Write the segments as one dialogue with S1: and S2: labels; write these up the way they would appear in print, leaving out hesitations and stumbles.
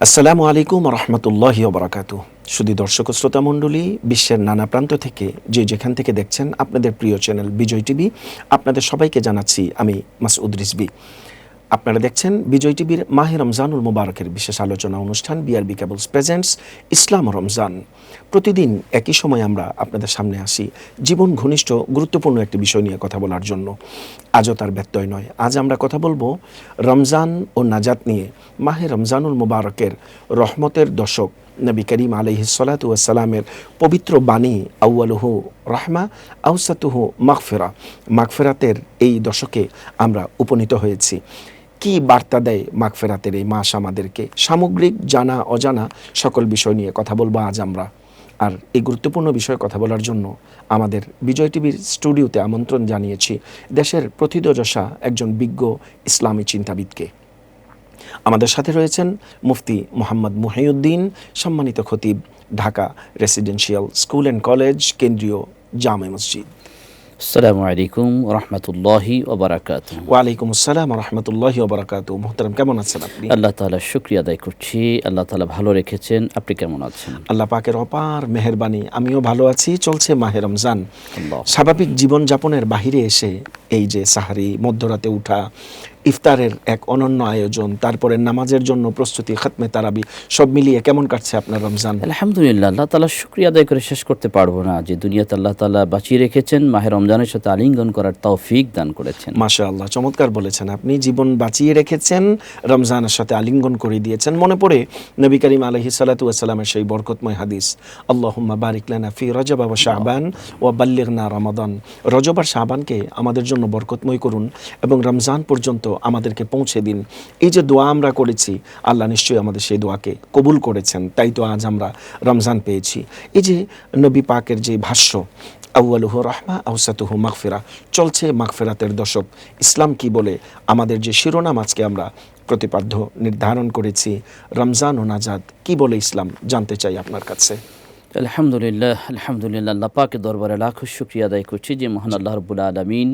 S1: আসসালামু আলাইকুম রহমতুল্লাহি ওবরাকাতুহু। শুধু দর্শক ও শ্রোতা মণ্ডলী, বিশ্বের নানা প্রান্ত থেকে যেখান থেকে দেখছেন আপনাদের প্রিয় চ্যানেল বিজয় টিভি, আপনাদের সবাইকে জানাচ্ছি আমি মাসউদ রিজভী। আপনারা দেখছেন বিজয় টিভির মাহে রমজানুল মুবারকের বিশেষ আলোচনা অনুষ্ঠান বিআরবি কেবলস প্রেজেন্টস ইসলাম ও রমজান। প্রতিদিন একই সময় আমরা আপনাদের সামনে আসি জীবন ঘনিষ্ঠ গুরুত্বপূর্ণ একটি বিষয় নিয়ে কথা বলার জন্য। আজও তার ব্যত্যয় নয়। আজ আমরা কথা বলবো রমজান ও নাজাত নিয়ে। মাহে রমজানুল মুবারকের রহমতের দশক, নবী করিম আলাইহিস সালাতু ওয়াস সালামের পবিত্র বাণী আউয়ালুহু রাহমা আওসাতুহু মাগফিরা, মাগফিরাতের এই দশকে আমরা উপনীত হয়েছি। কি বার্তা দেয় মাগফিরাতের এই মাস আমাদেরকে? সামগ্রিক জানা অজানা সকল বিষয় নিয়ে কথা বলবো আজ আমরা। আর এই গুরুত্বপূর্ণ বিষয়ে কথা বলার জন্য আমাদের বিজয় টিভির স্টুডিওতে আমন্ত্রণ জানিয়েছি দেশের প্রথিতযশা একজন বিজ্ঞ ইসলামী চিন্তাবিদকে। আমাদের সাথে রয়েছেন মুফতি মোহাম্মদ মুহিউদ্দিন, সম্মানিত খতিব, Dhaka residential school and college, কেন্দ্রীয় জামে মসজিদ।
S2: আসসালামু আলাইকুম রহমতুল্লাহি ওবারাকাতুহু।
S1: ওয়ালাইকুম আসসালাম রহমতুল্লাহি ওবারাকাতুহু। মোহতারাম, কেমন আছেন আপনি?
S2: আল্লাহ তাআলা শুকরিয়া আদায় করছি, আল্লাহ তাআলা ভালো রেখেছেন। আপনি কেমন আছেন?
S1: আল্লাহ পাকের অপার মেহেরবানি, আমিও ভালো আছি। চলছে মাহে রমজান।
S2: আল্লাহ।
S1: স্বাভাবিক জীবনযাপনের বাহিরে এসে এই যে সাহারি, মধ্যরাতে উঠা, ইফতারের এক অনন্য আয়োজন, তারপরে নামাজের জন্য প্রস্তুতি, খাতমে তারাবি, সব মিলিয়ে কেমন কাটছে আপনার রমজান?
S2: আলহামদুলিল্লাহ, আল্লাহ তাআলা শুকরিয়া আদায় করে শেষ করতে পারবো না যে দুনিয়াতে আল্লাহ তাআলা বাঁচিয়ে রেখেছেন, মাহে রমজানের সাথে আলিঙ্গন করার তৌফিক দান করেছেন।
S1: মাশাআল্লাহ, চমৎকার বলেছেন আপনি। জীবন বাঁচিয়ে রেখেছেন, রমজানের সাথে আলিঙ্গন করে দিয়েছেন। মনে পড়ে নবী করিম আলাইহিস সালাতু ওয়াস সালামের সেই বরকতময় হাদিস, আল্লাহুম্মা বারিক লানা ফি রজব ওয়া শাবান ওয়া বাল্লিগনা রমাদান। রজব আর শাবানকে আমাদের জন্য বরকতময় করুন এবং রমজান পর্যন্ত আমাদেরকে পৌঁছে দিন। এই যে দোয়া আমরা করেছি, আল্লাহ নিশ্চয়ই আমাদের সেই দোয়াকে কবুল করেছেন। তাই তো আজ আমরা রমজান পেয়েছি। এই যে নবী পাকের যে ভাষ্য আউয়ালুহু রাহমা আওসাতুহু মাগফিরা, চলছে মাগফিরাতের দশক। ইসলাম কি বলে? আমাদের যে শিরোনাম আজকে আমরা প্রতিপাদ্য নির্ধারণ করেছি, রমজান ও নাজাত, কি বলে ইসলাম, জানতে চাই আপনার কাছে।
S2: আলহামদুলিল্লাহ, আলহামদুলিল্লাহ, আল্লাহ পাকের দরবারে লাখো শুকরিয়া আদায় করছি যে মহান আল্লাহ রাব্বুল আলামিন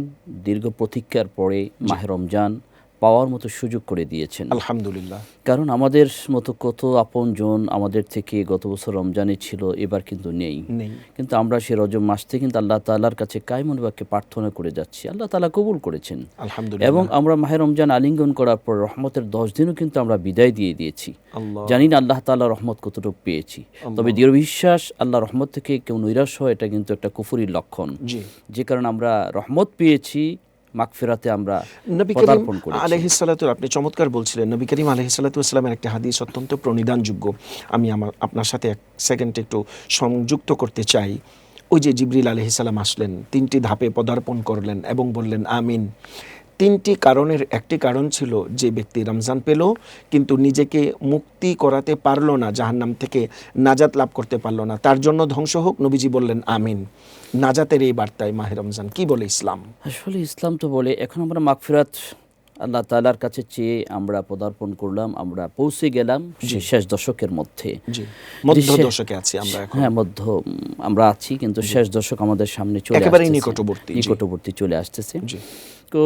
S2: দীর্ঘ প্রতীক্ষার পরে মাহে রমজান পাওয়ার মতো সুযোগ করে দিয়েছেন।
S1: আলহামদুলিল্লাহ।
S2: কারণ আমাদের মতো কত আপনজন আমাদের থেকে গত বছর রমজানে ছিল, এবার কিন্তু নেই। কিন্তু আমরা সে রজব মাস থেকে কিন্তু আল্লাহ তাআলার কাছে কায়মন বাক্যে প্রার্থনা করে যাচ্ছি, আল্লাহ তাআলা কবুল করেছেন।
S1: আলহামদুলিল্লাহ।
S2: এবং আমরা মাহে রমজান আলিঙ্গন করার পর রহমতের 10 দিনও কিন্তু আমরা বিদায় দিয়ে দিয়েছি। জানি না আল্লাহ তাআলা রহমত কতটুকু পেয়েছি, তবে দৃঢ় বিশ্বাস আল্লাহ রহমত থেকে কেউ নৈরাশ হয় এটা কিন্তু একটা কুফরির লক্ষণ। যে কারণে আমরা রহমত পেয়েছি, মাগফিরাতে আমরা পদার্পণ করেছি।
S1: আলাইহিস সালাতু, আপনি চমৎকার বলছিলেন। নবী করিম আলাইহিস সালাতু ওয়াস সালামের একটা হাদিস অত্যন্ত প্রণিধানযোগ্য, আমি আপনার সাথে এক সেকেন্ড একটু সংযুক্ত করতে চাই। ওই যে জিবরিল আলাইহিস সালাম আসলেন, 3টি ধাপে পদার্পণ করলেন এবং বললেন আমিন। 3টি কারণের একটি কারণ ছিল যে ব্যক্তি রমজান পেল কিন্তু নিজেকে মুক্তি করাতে পারলো না, জাহান্নাম থেকে নাজাত লাভ করতে পারলো না, তার জন্য ধ্বংস হোক। নবীজি বললেন আমিন। নাজাতের এই বার্তায় মাহে রমজান কি বলে ইসলাম?
S2: আসলে ইসলাম তো বলে এখন আমরা মাগফিরাত আল্লাহ তাআলার কাছে চেয়ে আমরা পদার্পণ করলাম, আমরা পৌঁছে গেলাম শেষ দশকের মধ্যে।
S1: মধ্য দশকে আছি আমরা এখন।
S2: হ্যাঁ, মধ্য আমরা আছি, কিন্তু শেষ দশক আমাদের সামনে চলে আসছে,
S1: একেবারে নিকটবর্তী
S2: চলে আসতেছে। তো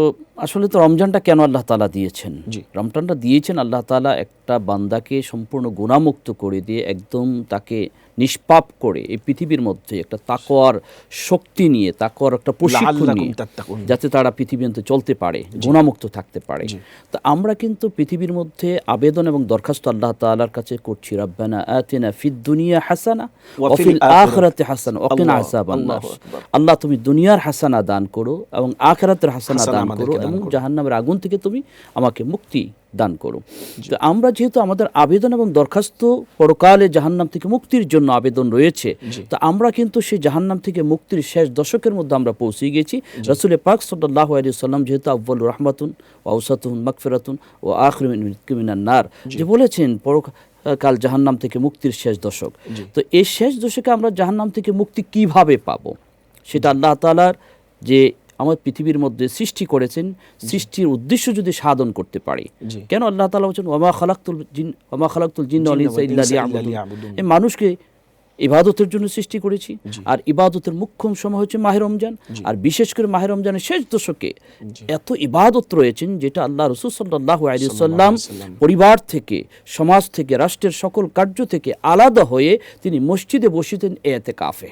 S2: আসলে তো রমজানটা কেন আল্লাহ তাআলা দিয়েছেন? রমজানটা দিয়েছেন আল্লাহ তাআলা একটা বান্দাকে সম্পূর্ণ গুনাহমুক্ত করে দিয়ে একদম তাকে নিষ্পাপ করে এই পৃথিবীর মধ্যে একটা তাকওয়ার শক্তি নিয়ে, তাকওয়ার একটা প্রশিক্ষণ নিয়ে, যাতে তারা পৃথিবীতে চলতে পারে, গুনাহমুক্ত থাকতে পারে। তো আমরা কিন্তু পৃথিবীর মধ্যে আবেদন এবং দরখাস্ত আল্লাহ তাআলার কাছে করছি, রব্বানা আতিনা ফিদ দুনিয়া হাসানা ওয়া ফিল আখিরাতি হাসানা ওয়া কিনা আযাবান্নার। আল্লাহ তুমি দুনিয়ার হাসানা দান করো এবং আখিরাতের হাসানা দান করো এবং জাহান্নামের আগুন থেকে তুমি আমাকে মুক্তি দান করো। তো আমরা যেহেতু আমাদের আবেদন এবং দরখাস্ত পরকালে জাহান্নাম থেকে মুক্তির জন্য আবেদন রয়েছে, তো আমরা কিন্তু সেই জাহান্নাম থেকে মুক্তির শেষ দশকের মধ্যে আমরা পৌঁছে গেছি। রাসূল পাক সাল্লাল্লাহু আলাইহি ওয়াসাল্লাম যেহেতু আউয়ালু রাহমাতুন ওয়া আওসাতুহু মাগফিরাতুন ওয়া আখিরু মিনান নার যে বলেছেন পরকাল জাহান্নাম থেকে মুক্তির শেষ দশক। তো এই শেষ দশকে আমরা জাহান্নাম থেকে মুক্তি কিভাবে পাবো, সেটা আল্লাহ তাআলার যে আমার পৃথিবীর মধ্যে সৃষ্টি করেছেন, সৃষ্টির উদ্দেশ্য যদি সাধন করতে পারি। কেন আল্লাহ তাআলা বলেন ওয়ামা খালাকতুল জিন্না ওয়াল ইনসা ইল্লা লিয়াবুদুন, এই মানুষকে ইবাদতের জন্য সৃষ্টি করেছি। আর ইবাদতের মুখ্যম সময় হচ্ছে মাহে রমজান, আর বিশেষ করে মাহে রমজানের শেষ দশকে এত ইবাদত রয়েছেন যেটা আল্লাহ রাসূল সাল্লাল্লাহু আলাইহি ওয়াসাল্লাম পরিবার থেকে, সমাজ থেকে, রাষ্ট্রের সকল কার্য থেকে আলাদা হয়ে তিনি মসজিদে বসিতেন ইতিকাফে।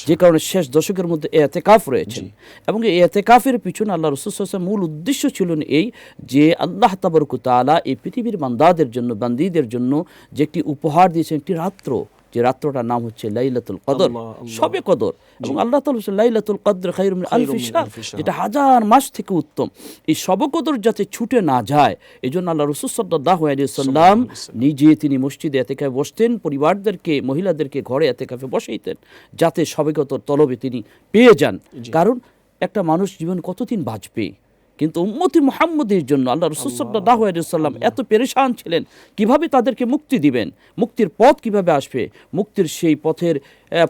S2: যে কারণে শেষ দশকের মধ্যে ইতিকাফ রয়েছেন। এবং এই ইতিকাফের পিছনে আল্লাহ রাসূল সাল্লাল্লাহু আলাইহি ওয়াসাল্লাম মূল উদ্দেশ্য ছিল এই যে আল্লাহ তাবারক ওয়া তাআলা এই পৃথিবীর বান্দাদের জন্য, বান্দীদের জন্য যে একটি উপহার দিয়েছেন, একটি রাত্র, যে রাত্রটার নাম হচ্ছে লাইলাতুল কদর, শবে কদর। এবং আল্লাহ তাআলা বলেছেন লাইলাতুল কদর খায়রুম মিন আলফি শাহর, যেটা হাজার মাস থেকে উত্তম। এই শবে কদর যাতে ছুটে না যায়, এজন্য আল্লাহ রাসূল সাল্লাল্লাহু আলাইহি ওয়াসাল্লাম নিজে তিনি মসজিদে ইতিকাফে বসতেন, পরিবারদেরকে, মহিলাদেরকে ঘরে ইতিকাফে বসাইতেন, যাতে শবে কদর তলবে তিনি পেয়ে যান। কারণ একটা মানুষ জীবন কতদিন বাঁচবে, কিন্তু উম্মতি মুহাম্মদের জন্য আল্লাহ রাসূল সাল্লাল্লাহু আলাইহি ওয়াসাল্লাম এত পেরেশান ছিলেন, কিভাবে তাদেরকে মুক্তি দিবেন, মুক্তির পথ কিভাবে আসবে, মুক্তির সেই পথের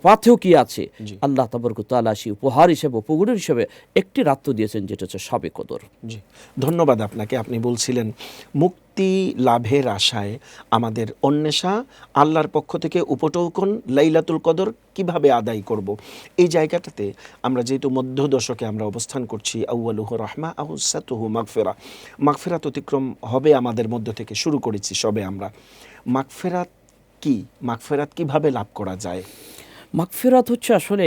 S2: পাথেও কি আছে। আল্লাহ তাবারক ওয়া তাআলা সেই উপহার হিসেবে, উপহার হিসেবে একটি রাত্র দিয়েছেন, যেটা হচ্ছে শবে কদর।
S1: জি, ধন্যবাদ আপনাকে। আপনি বলছিলেন মুক্তি লাভের আশায় আমাদের অন্বেষা, আল্লাহর পক্ষ থেকে উপটৌকন লাইলাতুল কদর কিভাবে আদায় করব। এই জায়গাটাতে আমরা যেহেতু মধ্য দশকে আমরা অবস্থান করছি, আউয়ালুহু রাহমা আউসাতুহু মাগফিরা, মাগফিরাত অতিক্রম হবে আমাদের মধ্য থেকে শুরু করেছি সবে আমরা। মাগফিরাত কি, মাগফিরাত কিভাবে লাভ করা যায়?
S2: মাগফিরাত হচ্ছে আসলে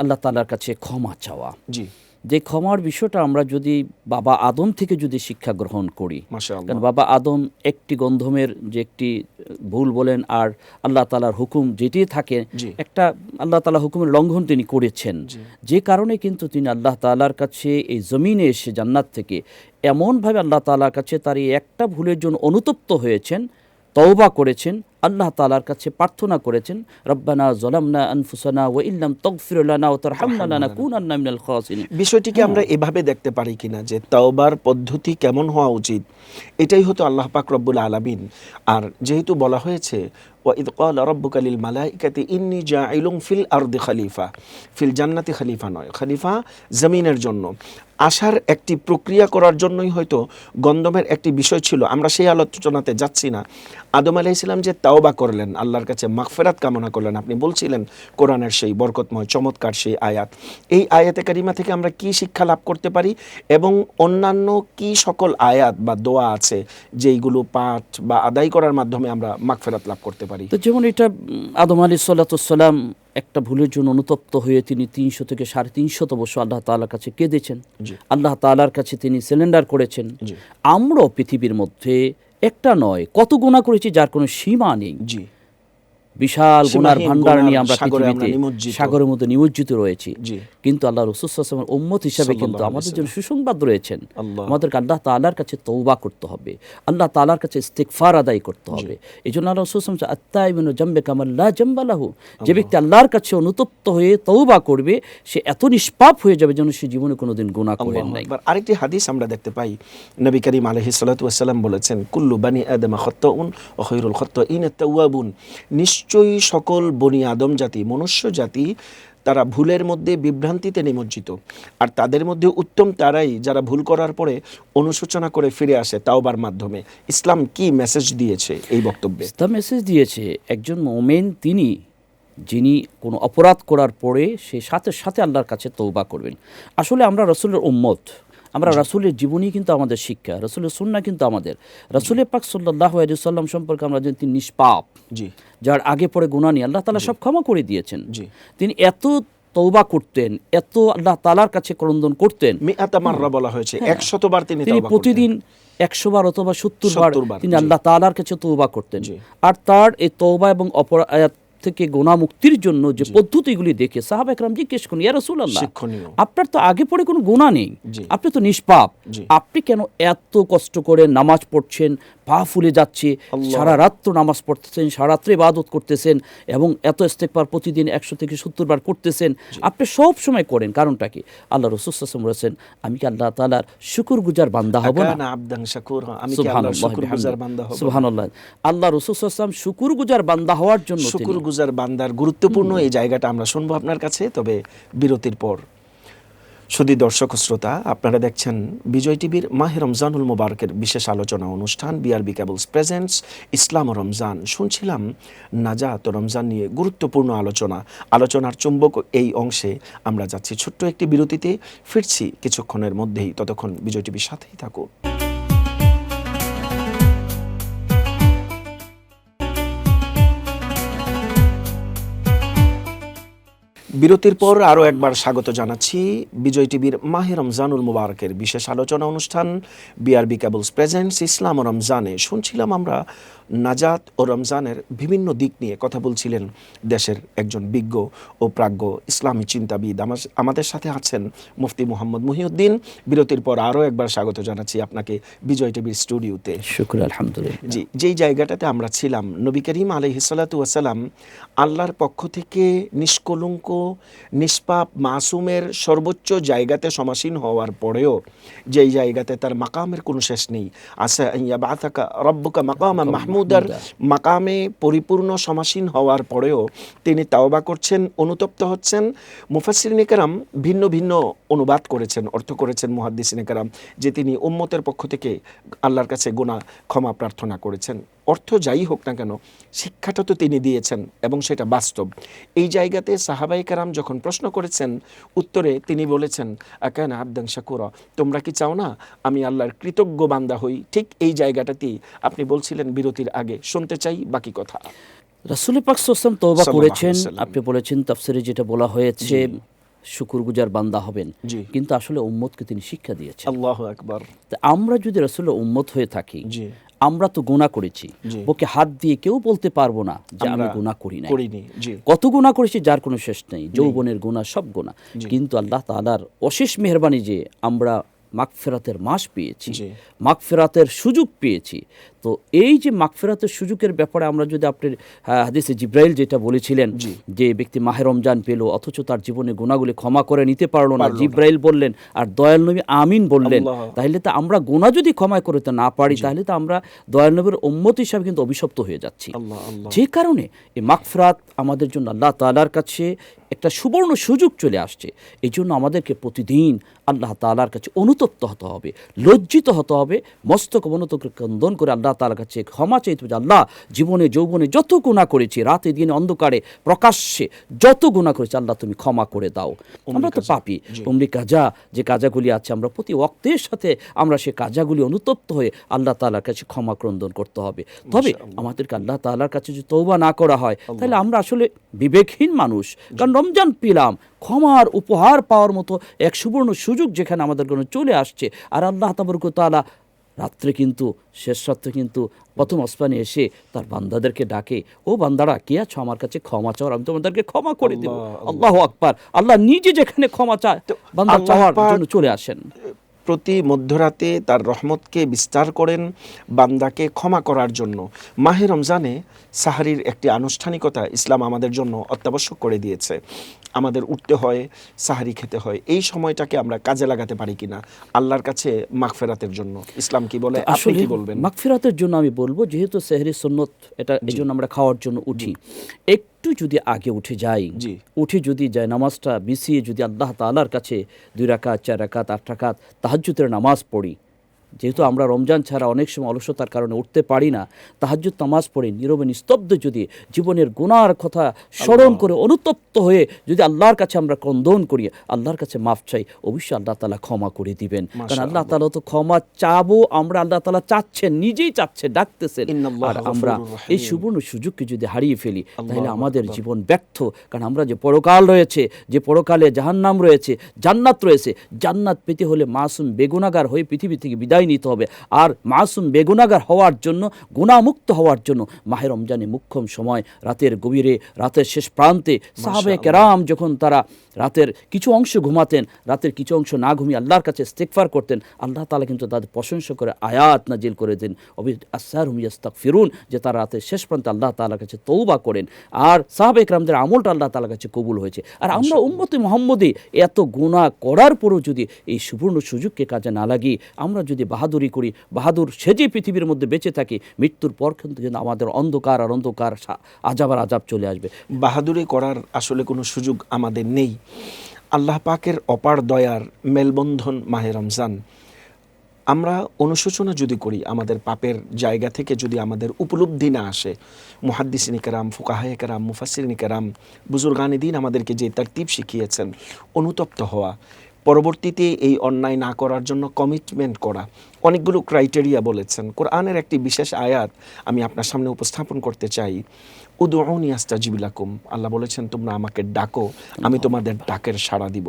S2: আল্লাহ তাআলার কাছে ক্ষমা চাওয়া।
S1: জি,
S2: যে ক্ষমার বিষয়টা আমরা যদি বাবা আদম থেকে যদি শিক্ষা গ্রহণ করি, কারণ বাবা আদম একটি গন্ধমের যে একটি ভুল বলেন আর আল্লাহ তাআলার হুকুম যেটি থাকে, একটা আল্লাহ তাআলা হুকুমের লঙ্ঘন তিনি করেছেন, যে কারণে কিন্তু তিনি আল্লাহ তাআলার কাছে এই জমিনে এসে জান্নাত থেকে এমনভাবে আল্লাহ তাআলার কাছে তার এই একটা ভুলের জন্য অনুতপ্ত হয়েছেন, তওবা করেছেন, আল্লাহ তাআলার কাছে প্রার্থনা করেছেন, রব্বানা যালামনা আনফুসানা ওয়া ইল্লাম তাগফির লানা ওয়া তারহামনা লানাকুনান্না মিনাল খাসিরিন।
S1: বিষয়টিকে আমরা এভাবে দেখতে পারি কিনা যে তওবার পদ্ধতি কেমন হওয়া উচিত, এটাই হতো আল্লাহ পাক রব্বুল আলামিন। আর যেহেতু বলা হয়েছে ওয়া ইয ক্বালা রাব্বুকা লিল মালাইকাতি ইন্নী জাইলুন ফিল আরদি খলিফা, ফিল জান্নাতি খলিফা নয়, খলিফা জমিনের জন্য আসার একটি প্রক্রিয়া করার জন্যই হয়তো গন্ধমের একটি বিষয় ছিল। আমরা সেই আলোচনাতে যাচ্ছি না। আদম আলাইহিস সালাম যে তাওবা করলেন, আল্লাহর কাছে মাগফিরাত কামনা করলেন, আপনি বলছিলেন কোরআনের সেই বরকতময় চমৎকার সেই আয়াত। এই আয়াতে কারিমা থেকে আমরা কি শিক্ষা লাভ করতে পারি এবং অন্যান্য কি সকল আয়াত বা দোয়া আছে যেইগুলো পাঠ বা আদায় করার মাধ্যমে আমরা মাগফিরাত লাভ করতে পারি?
S2: তো যেমন এটা আদম আলাইহিস সালাম একটা ভুলের জন্য অনুতপ্ত হয়ে তিনি 300 থেকে 350 বছর আল্লাহ তাআলার কাছে কেঁদেছেন, আল্লাহ তাআলার কাছে তিনি সিলিন্ডার করেছেন। আমরাও পৃথিবীর মধ্যে একটা নয় কত গুনাহ করেছি যার কোনো সীমা নেই। বিশাল গুনার ভান্ডার নিয়ে আমরা পৃথিবীতে সাগরের মধ্যে নিমজ্জিত রয়েছি। কিন্তু আল্লাহ রাসূল সাল্লাল্লাহু আলাইহি ওয়াসাল্লাম উম্মত হিসেবে কিন্তু আমাদের জন্য সুসংবাদ রয়েছেন। আমাদেরকে আল্লাহ তাআলার কাছে তওবা করতে হবে, আল্লাহ তাআলার কাছে ইস্তিগফার আদায় করতে হবে। এইজন্য আল্লাহ রাসূল সাল্লাল্লাহু আলাইহি ওয়াসাল্লাম আত-তাইবুনু জামবে কামাল লা জামবা লাহু, যে ব্যক্তি আল্লাহর কাছে অনুতপ্ত হয়ে তওবা করবে সে এত নিষ্পাপ হয়ে যাবে যেন সে জীবনে কোনোদিন গুনাহ করেন নাই।
S1: আরেকটি হাদিস আমরা দেখতে পাই, নবী করিম আলাইহিস সালাতু ওয়াস সালাম বলেছেন, কুল্লু বানি আদম খাত্তাউন ওয়া খায়রুল খাত্তাইন আত-তাওয়াবুন, নিশ্চয়ই সকল বনি আদম জাতি, মনুষ্য জাতি, তারা ভুলের মধ্যে বিভ্রান্তিতে নিমজ্জিত, আর তাদের মধ্যে উত্তম তারাই যারা ভুল করার পরে অনুশোচনা করে ফিরে আসে তাওবার মাধ্যমে। ইসলাম কি মেসেজ দিয়েছে এই বক্তব্যে?
S2: ইসলাম মেসেজ দিয়েছে একজন মুমিন তিনি যিনি কোনো অপরাধ করার পরে সে সাথে সাথে আল্লাহর কাছে তওবা করবেন। আসলে আমরা রাসূলের উম্মত, আমরা রাসূলের জীবনী কিন্তু আমাদের শিক্ষা, রাসূলের সুন্নাহ কিন্তু আমাদের। রাসূলের পাক সাল্লাল্লাহু আলাইহি ওয়াসাল্লাম সম্পর্কে আমরা জানি তিনি নিষ্পাপ, যার আগে পরে গুনাহ নেই, আল্লাহ তাআলা সব ক্ষমা করে দিয়েছেন। তিনি এত তওবা করতেন, এত আল্লাহ তাআলার কাছে ক্রন্দন করতেন,
S1: মিআতা মাররা বলা হয়েছে, 100 বার তিনি তওবা করতেন,
S2: প্রতিদিন 100 বার অথবা 70 বার তিনি আল্লাহ তাআলার কাছে তওবা করতেন। আর তার এই তওবা এবং অপরাধ থেকে গুনাহ মুক্তির জন্য যে পদ্ধতিগুলি দেখে সাহাবা একরাম জিজ্ঞেস করেন, ইয়া রাসূলুল্লাহ, আপনার তো আগে পরে কোনো গুনাহ নেই, আপনি তো নিষ্পাপ, আপনি কেন এত কষ্ট করে নামাজ পড়ছেন, পা ফুলে যাচ্ছে, সারা রাত্র নামাজ পড়তেছেন, সারা রাত্রে ইবাদত করতেছেন এবং এত ইস্তেগফার প্রতিদিন 100 থেকে 70 বার করতেছেন, আপনি সব সময় করেন, কারণটা কি? আল্লাহ রাসূল সাল্লাল্লাহু আলাইহি ওয়াসাল্লাম বলেছেন, আমি কি আল্লাহ তাআলার শুকরগুজার বান্দা হব না?
S1: আমি কি আল্লাহর শুকরগুজার বান্দা হব?
S2: সুবহানাল্লাহ। আল্লাহ রাসূল সাল্লাল্লাহু আলাইহি ওয়াসাল্লাম শুকরগুজার বান্দা হওয়ার জন্য, শুকরগুজার
S1: বান্দার গুরুত্বপূর্ণ এই জায়গাটা আমরা শুনবো আপনার কাছে, তবে বিরতির পর। সুধী দর্শক ও শ্রোতা, আপনারা দেখছেন বিজয় টিভির মাহে রমজানুল মোবারকের বিশেষ আলোচনা অনুষ্ঠান বিআরবি কেবলস প্রেজেন্টস ইসলাম ও রমজান। শুনছিলাম নাজাত ও রমজান নিয়ে গুরুত্বপূর্ণ আলোচনার চুম্বক এই অংশে আমরা যাচ্ছি ছোট্ট একটি বিরতিতে, ফিরছি কিছুক্ষণের মধ্যেই। ততক্ষণ বিজয় টিভির সাথেই থাকুন। বিরতির পর আরও একবার স্বাগত জানাচ্ছি বিজয় টিভির মাহে রমজানুল মুবারকের বিশেষ আলোচনা অনুষ্ঠান বিআরবি কেবলস প্রেজেন্টস ইসলাম ও রমজানে। শুনছিলাম আমরা নাজাত ও রমজানের বিভিন্ন দিক নিয়ে কথা বলছিলেন দেশের একজন বিজ্ঞ ও প্রাজ্ঞ ইসলামী চিন্তাবিদ। আমাদের সাথে আছেন মুফতি মুহাম্মদ মুহিউদ্দিন। বিরতির পর আরও একবার স্বাগত জানাচ্ছি আপনাকে বিজয় টিভির স্টুডিওতে।
S2: শুকরিয়া, আলহামদুলিল্লাহ।
S1: জি, যেই জায়গাটাতে আমরা ছিলাম, নবী করিম আলাইহিস সালাতু ওয়াস সালাম আল্লাহর পক্ষ থেকে নিষ্কলঙ্ক নিষ্পাপ মাসুমের সর্বোচ্চ জায়গাতে সমাসীন হওয়ার পরেও যেই জায়গাতে তার মাকামের কোনো শেষ নেই, আসা ইয়াবাতাকা রব্বুকা মাকামা মাহমুদার মাকামে পরিপূর্ণ সমাসীন হওয়ার পরেও তিনি তাওবা করছেন, অনুতপ্ত হচ্ছেন। মুফাসসিরিনে কেরাম ভিন্ন ভিন্ন অনুবাদ করেছেন, অর্থ করেছেন মুহাদ্দিসিনে কেরাম, যে তিনি উম্মতের পক্ষ থেকে আল্লাহর কাছে গুনাহ ক্ষমা প্রার্থনা করেছেন। অর্থ যাই হোক না কেন, শিক্ষাটা তো তিনি দিয়েছেন এবং সেটা বাস্তব। এই জায়গাতে সাহাবায়ে কেরাম যখন প্রশ্ন করেছেন, উত্তরে তিনি বলেছেন, আকানা আবদান শাকুরা, তোমরা কি চাও না আমি আল্লাহর কৃতজ্ঞ বান্দা হই? ঠিক এই জায়গাটাতেই আপনি বলছিলেন বিরতির আগে, শুনতে চাই বাকি কথা।
S2: রাসূল পাক সাল্লাল্লাহু আলাইহি ওয়াসাল্লাম তওবা করেছেন, আপনি বলেছেন তাফসীরে যেটা বলা হয়েছে শুকরগুজার বান্দা হবেন, কিন্তু আসলে উম্মতকে তিনি শিক্ষা দিয়েছেন।
S1: আল্লাহু আকবার।
S2: আমরা যদি রাসূলের উম্মত হয়ে থাকি, আমরা তো গুনাহ করেছি, ওকে হাত দিয়ে কেউ বলতে পারবো না যে আমি গুনাহ করিনি। কত গুনাহ করেছি যার কোনো শেষ নেই, যৌবনের গুনাহ, সব গুনাহ। কিন্তু আল্লাহ তাআলার অশেষ মেহেরবানি যে আমরা মাগফিরাতের মাস পেয়েছি, মাগফিরাতের সুযোগ পেয়েছি। তো এই যে মাগফিরাতের সুযোগের ব্যাপারে আমরা যদি আপনার হাদিসে জিব্রাইল যেটা বলেছিলেন, যে ব্যক্তি মাহে রমজান পেল অথচ তার জীবনে গুনাহগুলি ক্ষমা করে নিতে পারলো না, জিব্রাইল বললেন আর দয়াল নবী আমিন বললেন, তাহলে তো আমরা গুনাহ যদি ক্ষমা করতে না পারি, তাহলে তো আমরা দয়াল নবীর উম্মত হিসাবে কিন্তু অভিশপ্ত হয়ে যাচ্ছি। যে কারণে এই মাগফিরাত আমাদের জন্য আল্লাহ তাআলার কাছে একটা সুবর্ণ সুযোগ চলে আসছে। এই জন্য আমাদেরকে প্রতিদিন আল্লাহ তাআলার কাছে অনুতপ্ত হতে হবে, লজ্জিত হতে হবে, মস্তক অবনত ক্রন্দন করে আল্লাহ তাআলার কাছে ক্ষমা চাইতে হবে। আল্লাহ, জীবনে যৌবনে যত গুনাহ করেছি, রাতে দিনে অন্ধকারে প্রকাশ্যে যত গুনাহ করেছি, আল্লাহ তুমি ক্ষমা করে দাও। আমরা তো পাপী, উমরি কাজা যে কাজাগুলি আছে, আমরা প্রতি ওয়াক্তের সাথে আমরা সে কাজাগুলি অনুতপ্ত হয়ে আল্লাহ তাআলার কাছে ক্ষমা ক্রন্দন করতে হবে। তবে আমাদেরকে আল্লাহ তাআলার কাছে যদি তওবা না করা হয়, তাহলে আমরা আসলে বিবেকহীন মানুষ। কারণ রমজান পেলাম, ক্ষমার উপহার পাওয়ার মতো এক সুবর্ণ সুযোগ যেখানে আমাদের জন্য চলে আসছে। আর আল্লাহ তাবারক ওয়া তাআলা রাত্রে কিন্তু, শেষ রাত্রে কিন্তু প্রথম আসমানে এসে তার বান্দাদেরকে ডাকে, ও বান্দারা কে আছো আমার কাছে ক্ষমা চাও, আমি তোমাদেরকে ক্ষমা করে দেব। আল্লাহু আকবার। আল্লাহ নিজে যেখানে ক্ষমা চায়, বান্দা চাওয়ার জন্য চলে আসেন।
S1: প্রতি মধ্যরাতে তার রহমতকে বিস্তার করেন বান্দাকে ক্ষমা করার জন্য। মাহে রমজানে সাহারির একটি আনুষ্ঠানিকতা ইসলাম আমাদের জন্য অত্যাবশ্যক করে দিয়েছে। আমাদের উঠতে হয়, সাহারি খেতে হয়। এই সময়টাকে আমরা কাজে লাগাতে পারি কিনা আল্লাহর কাছে মাগফিরাতের জন্য? ইসলাম কি বলে, আপনি কি বলবেন?
S2: মাগফিরাতের জন্য আমি বলবো, যেহেতু সেহরি সুন্নত, এটা এই জন্য আমরা খাওয়ার জন্য উঠি, একটু যদি আগে উঠে যাই, উঠে যদি যায় নামাজটা বিছিয়ে যদি আল্লাহ তাআলার কাছে 2 রাকাত 4 রাকাত 8 রাকাত তাহাজ্জুদের নামাজ পড়ি, যেহেতু আমরা রমজান ছাড়া অনেক সময় অলসতার কারণে উঠতে পারি না, তাহাজ্জুদ নামাজ পড়ে নীরবে নিস্তব্ধ যদি জীবনের গুনার কথা স্মরণ করে অনুতপ্ত হয়ে যদি আল্লাহর কাছে আমরা ক্রন্দন করি, আল্লাহর কাছে মাফ চাই, অবশ্যই আল্লাহ তাআলা ক্ষমা করে দিবেন। কারণ আল্লাহ তাআলা তো ক্ষমা চাবো, আমরা আল্লাহ তাআলা চাচ্ছেন, নিজেই চাচ্ছে, ডাকতেছেন। আর আমরা এই সুবর্ণ সুযোগকে যদি হারিয়ে ফেলি, তাহলে আমাদের জীবন ব্যর্থ। কারণ আমরা যে পরকাল রয়েছে, যে পরকালে জাহান্নাম রয়েছে, জান্নাত রয়েছে, জান্নাত পেতে হলে মাসুম বেগুনাহগার হয়ে পৃথিবী থেকে বিদায় নিতে হবে। আর মাসুম বেগুনাহগার হওয়ার জন্য, গুনাহমুক্ত হওয়ার জন্য মাহে রমজানে মুখ্যম সময়, রাতের গভীরে, রাতের শেষ প্রান্তে সাহাবায়ে কেরাম যখন তারা রাতের কিছু অংশ ঘুমাতেন, রাতের কিছু অংশ না ঘুমিয়ে আল্লাহর কাছে ইস্তিগফার করতেন, আল্লাহ তাআলা কিন্তু তাদের প্রশংসা করে আয়াত নাজিল করে দেন, আসসারহুম ইস্তাগফিরুন, যে তারা রাতের শেষ প্রান্তে আল্লাহ তাআলার কাছে তওবা করেন। আর সাহাবায়ে কেরামদের আমলটা আল্লাহ তাআলার কাছে কবুল হয়েছে। আর আমরা উম্মতে মুহাম্মদী এত গুনাহ করার পরও যদি এই সুবর্ণ সুযোগকে কাজে না লাগিয়ে আমরা যদি বাহাদুরি করি, বাহাদুর সেজে পৃথিবীর মধ্যে বেঁচে থাকি, মৃত্যুর পর কিন্তু আমাদের অন্ধকার আর অন্ধকার, আযাব আর আযাব চলে আসবে।
S1: বাহাদুরি করার আসলে কোনো সুযোগ আমাদের নেই। আল্লাহ পাকের অপার দয়ার মেলবন্ধন মাহে রমজান। আমরা অনুশোচনা যদি করি, আমাদের পাপের জায়গা থেকে যদি আমাদের উপলব্ধি না আসে, মুহাদ্দিসিন কেরাম, ফুকাহায়ে কেরাম, মুফাসসিরিন কেরাম, বুজুর্গানে দ্বীন আমাদেরকে যে তারতিব শিখিয়েছেন, অনুতপ্ত হওয়া, পরবর্তীতে এই অন্যায় না করার জন্য কমিটমেন্ট করা, অনেকগুলো ক্রাইটেরিয়া বলেছেন। কোরআনের একটি বিশেষ আয়াত আমি আপনার সামনে উপস্থাপন করতে চাই। উদউনি আস্তাজিব লাকুম, আল্লাহ বলেছেন তোমরা আমাকে ডাকো, আমি তোমাদের ডাকের সাড়া দিব।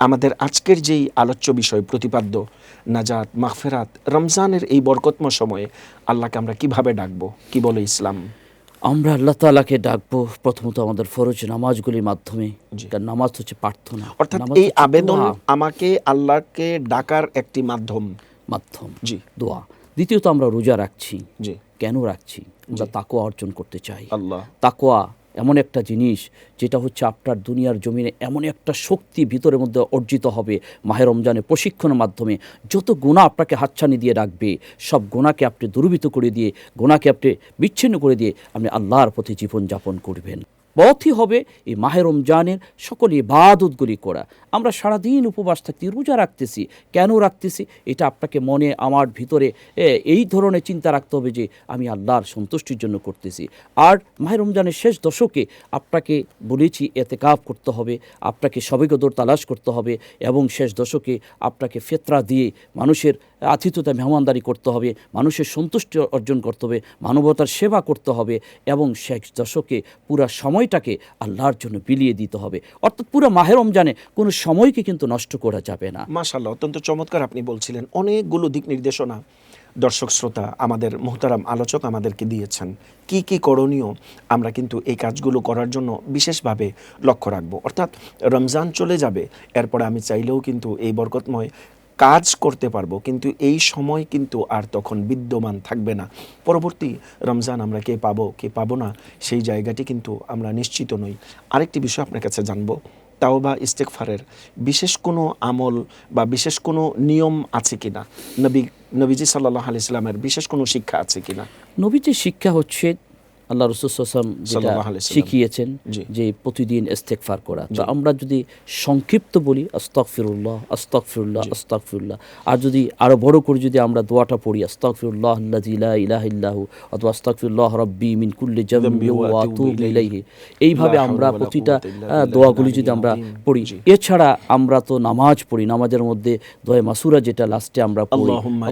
S1: আমাদের আজকের যেই আলোচ্য বিষয় প্রতিপাদ্য নাজাত, মাগফিরাত, রমজানের এই বরকতময় সময়ে আল্লাহকে আমরা কিভাবে ডাকবো? কি বলে ইসলাম?
S2: আমরা আল্লাহ তাআলাকে ডাকবো প্রথমত আমাদের ফরজ নামাজগুলির মাধ্যমে। কারণ নামাজ হচ্ছে প্রার্থনা,
S1: অর্থাৎ
S2: নামাজ
S1: এই
S2: হচ্ছে
S1: আবেদন
S2: দোয়া।
S1: আমাকে আল্লাহকে ডাকার একটি মাধ্যম। জি,
S2: দোয়া। দ্বিতীয়ত আমরা রোজা রাখছি।
S1: জি,
S2: কেন রাখছি? আমরা তাকওয়া অর্জন করতে চাই।
S1: আল্লাহ।
S2: তাকওয়া এমন একটা জিনিস যেটা হচ্ছে আপনার দুনিয়ার জমিনে এমন একটা শক্তি ভিতরের মধ্যে অর্জিত হবে মাহে রমজানে প্রশিক্ষণের মাধ্যমে। যত গুনাহ আপনাকে হাতছানি দিয়ে রাখবে, সব গুনাহকে আপনি দূরীভূত করে দিয়ে, গুনাহকে আপনি বিচ্ছিন্ন করে দিয়ে আপনি আল্লাহর প্রতি জীবনযাপন করবেন। পথই হবে এই মাহে রমজানের সকল ইবাদতগুলি করা। আমরা সারাদিন উপবাস থাকতে রোজা রাখতেছি, কেন রাখতেছি? এটা আপনাকে মনে আমার ভিতরে এই ধরনের চিন্তা রাখতে হবে যে আমি আল্লাহর সন্তুষ্টির জন্য করতেছি। আর মাহে রমজানের শেষ দশকে আপনাকে বলেছি এতেকাফ করতে হবে, আপনাকে শবে কদর তালাশ করতে হবে, এবং শেষ দশকে আপনাকে ফিতরা দিয়ে মানুষের আতিথ্যতা মেহমানদারি করতে হবে, মানুষের সন্তুষ্টি অর্জন করতে হবে, মানবতার সেবা করতে হবে, এবং শেষ দশকে পুরা সময়টাকে আল্লাহর জন্য বিলিয়ে দিতে হবে। অর্থাৎ পুরো মাহে রমজানে কোনো সময়কে কিন্তু নষ্ট করা যাবে না।
S1: মাশাআল্লাহ, অত্যন্ত চমৎকার আপনি বলছিলেন। অনেকগুলো দিক নির্দেশনা দর্শক শ্রোতা, আমাদের মুহতারাম আলোচক আমাদেরকে দিয়েছেন। কি কি করণীয় আমরা কিন্তু এই কাজগুলো করার জন্য বিশেষভাবে লক্ষ্য রাখবো। অর্থাৎ রমজান চলে যাবে, এরপরে আমি চাইলেও কিন্তু এই বরকতময় কাজ করতে পারবো, কিন্তু এই সময় কিন্তু আর তখন বিদ্যমান থাকবে না। পরবর্তী রমজান আমরা কে পাবো কে পাবো না, সেই জায়গাটি কিন্তু আমরা নিশ্চিত নই। আরেকটি বিষয় আপনার কাছে জানবো, তাওবা ইস্তেগফারের বিশেষ কোনো আমল বা বিশেষ কোনো নিয়ম আছে কিনা? নবীজি সাল্লাল্লাহু আলাইহি সাল্লামের বিশেষ কোনো শিক্ষা আছে কিনা?
S2: নবীজির শিক্ষা হচ্ছে আল্লাহ রাসূল সাল্লাল্লাহু আলাইহি ওয়াসাল্লাম যেটা
S1: সাল্লাল্লাহু আলাইহি ওয়াসাল্লাম
S2: শিখিয়েছেন
S1: জি।
S2: যে প্রতিদিন ইস্তেগফার করা। তো আমরা যদি সংক্ষিপ্ত বলি আস্তাগফিরুল্লাহ আস্তাগফিরুল্লাহ আস্তাগফিরুল্লাহ, আর যদি আরো বড় করে যদি আমরা দোয়াটা পড়ি আস্তাগফিরুল্লাহ আল্লাযী লা ইলাহা ইল্লাহু অথবা আস্তাগফিরুল্লাহ রাব্বি মিন কুল্লি যামবি ওয়া আতুবু ইলাইহি, এইভাবে আমরা প্রতিটা দোয়াগুলি যদি আমরা পড়ি। এছাড়া আমরা তো নামাজ পড়ি, নামাজের মধ্যে দোয়া মাসুরা যেটা লাস্টে আমরা পড়ি, আল্লাহুম্মা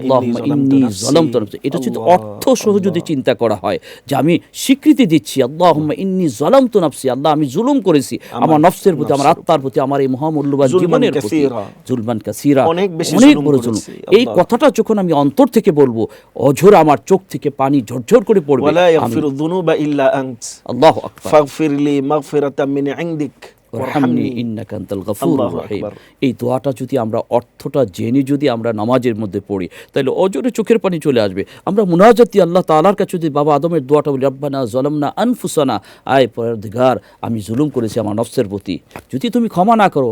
S2: ইন্নী যালামতু নাফসি। এটা যদি অর্থ সহ যদি চিন্তা করা হয় যে আমি স্বীকৃতি দিচ্ছি আল্লাহুম্মা ইন্নী যালামতু নাফসি, আল্লাহ আমি জুলুম করেছি আমার নফসের প্রতি, আমার আত্মার প্রতি, আমার এই মহামূল্যবান জীবনের প্রতি, জুলমান কাসীরা, অনেক বড় জুলুম। এই কথাটা যখন আমি অন্তর থেকে বলবো, অঝোর আমার চোখ থেকে পানি ঝরঝর করে পড়বে।
S1: ওয়ালা ইয়াগফিরু যুনুবা ইল্লা আনত,
S2: আল্লাহু আকবার,
S1: ফাগফিরলি মাগফিরাতাম মিন ইনদিক
S2: ওয়ারহামনি ইন্নাকা আনতাল গফুরুর রহিম। এই দোয়াটা যদি আমরা অর্থটা জেনে যদি আমরা নামাজের মধ্যে পড়ি, তাহলে অজরে চোখের পানি চলে আসবে। আমরা মুনাজাত দিয়ে আল্লাহ তাআলার কাছে যদি বাবা আদমের দোয়াটা বলি, রব্বানা যালামনা আনফুসানা, আয় পরওয়ারদিগার আমি জুলুম করেছি আমার নফসের প্রতি, যদি তুমি ক্ষমা না করো,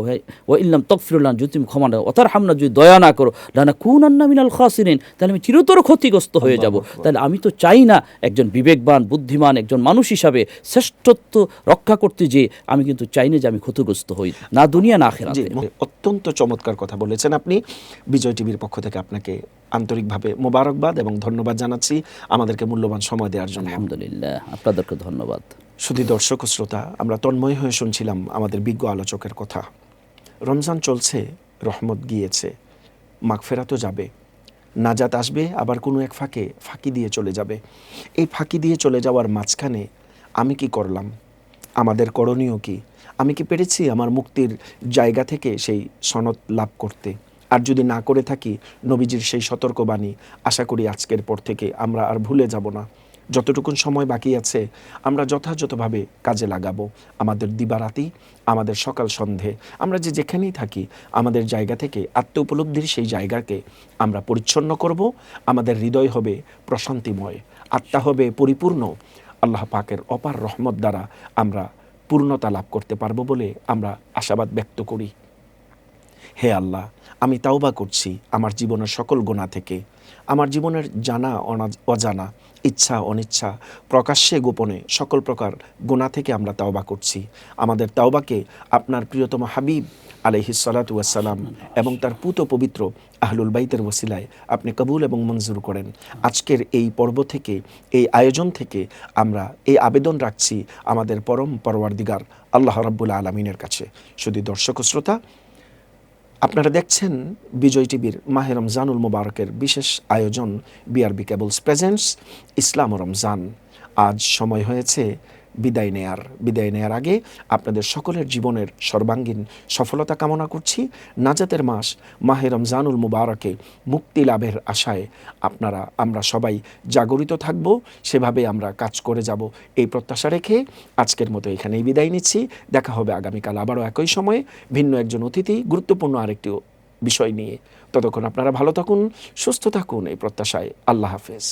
S2: ওয়া ইল্লাম তাগফির লানা, যদি তুমি ক্ষমা না করো, ওয়াতারহামনা, যদি দয়া না করো, লানাকুনান্না মিনাল খাসিরিন, তাহলে আমি চিরতর ক্ষতিগ্রস্ত হয়ে যাব। তাহলে আমি তো চাই না একজন বিবেকবান বুদ্ধিমান একজন মানুষ হিসাবে শ্রেষ্ঠত্ব রক্ষা করতে, যে আমি কিন্তু চাই না যে আমি ক্ষতিগ্রস্ত হই, না দুনিয়া না আখিরাতে।
S1: অত্যন্ত চমৎকার কথা বলেছেন আপনি। বিজয় টিভির পক্ষ থেকে আপনাকে আন্তরিকভাবে মোবারকবাদ এবং ধন্যবাদ জানাচ্ছি আমাদেরকে মূল্যবান সময় দেওয়ার জন্য।
S2: আলহামদুলিল্লাহ, আপনাদেরকে ধন্যবাদ।
S1: শুধু দর্শক ও শ্রোতা, আমরা তন্ময় হয়ে শুনছিলাম আমাদের বিজ্ঞ আলোচকের কথা। রমজান চলছে, রহমত গিয়েছে, মাগফিরাতও যাবে, নাজাত আসবে, আবার কোনো এক ফাঁকি দিয়ে চলে যাবে। এই ফাঁকি দিয়ে চলে যাওয়ার মাঝখানে আমি কি করলাম? আমাদের করণীয় কি? আমি কি পেরেছি আমার মুক্তির জায়গা থেকে সেই সনদ লাভ করতে? আর যদি না করে থাকি, নবীজির সেই সতর্কবাণী আশা করি আজকের পর থেকে আমরা আর ভুলে যাব না। যতটুকুন সময় বাকি আছে আমরা যথাযথভাবে কাজে লাগাবো। আমাদের দিবারাতি, আমাদের সকাল সন্ধে, আমরা যে যেখানেই থাকি আমাদের জায়গা থেকে আত্ম উপলব্ধির সেই জায়গাকে আমরা পরিচ্ছন্ন করব। আমাদের হৃদয় হবে প্রশান্তিময়, আত্মা হবে পরিপূর্ণ। আল্লাহ পাকের অপার রহমত দ্বারা আমরা পূর্ণতা লাভ করতে পারবো বলে আমরা আশাবাদ ব্যক্ত করি। হে আল্লাহ, আমি তাওবা করছি আমার জীবনের সকল গুনাহ থেকে, আমার জীবনের জানা অজানা, ইচ্ছা অনিচ্ছা, প্রকাশ্যে গোপনে সকল প্রকার গুনাহ থেকে আমরা তাওবা করছি। আমাদের তাওবাকে আপনার প্রিয়তম হাবিব আলাইহিস সালাতু ওয়াস সালাম এবং তার পুত পবিত্র আহলুল বাইতের ওসিলায় আপনি কবুল এবং মঞ্জুর করেন। আজকের এই পর্ব থেকে, এই আয়োজন থেকে আমরা এই আবেদন রাখছি আমাদের পরম পরওয়ারদিগার আল্লাহ রাব্বুল আলামিনের কাছে। শুধু দর্শক ও শ্রোতা, আপনারা দেখছেন বিজয় টিভির মাহে রমজানুল মুবারকের বিশেষ আয়োজন বিআরবি কেবলস প্রেজেন্টস ইসলাম ও রমজান। আজ সময় হয়েছে বিদায় নেয়ার আগে আপনাদের সকলের জীবনের সর্বাঙ্গীন সফলতা কামনা করছি। নাজাতের মাস মাহে রমজানুল মুবারকে মুক্তি লাভের আশায় আমরা সবাই জাগরিত থাকব, সেভাবে আমরা কাজ করে যাব এই প্রত্যাশা রেখে আজকের মতো এখানেই বিদায় নিচ্ছি। দেখা হবে আগামীকাল আবারও একই সময়ে ভিন্ন একজন অতিথি গুরুত্বপূর্ণ আরেকটি বিষয় নিয়ে। ততক্ষণ আপনারা ভালো থাকুন, সুস্থ থাকুন এই প্রত্যাশায়। আল্লাহ হাফেজ।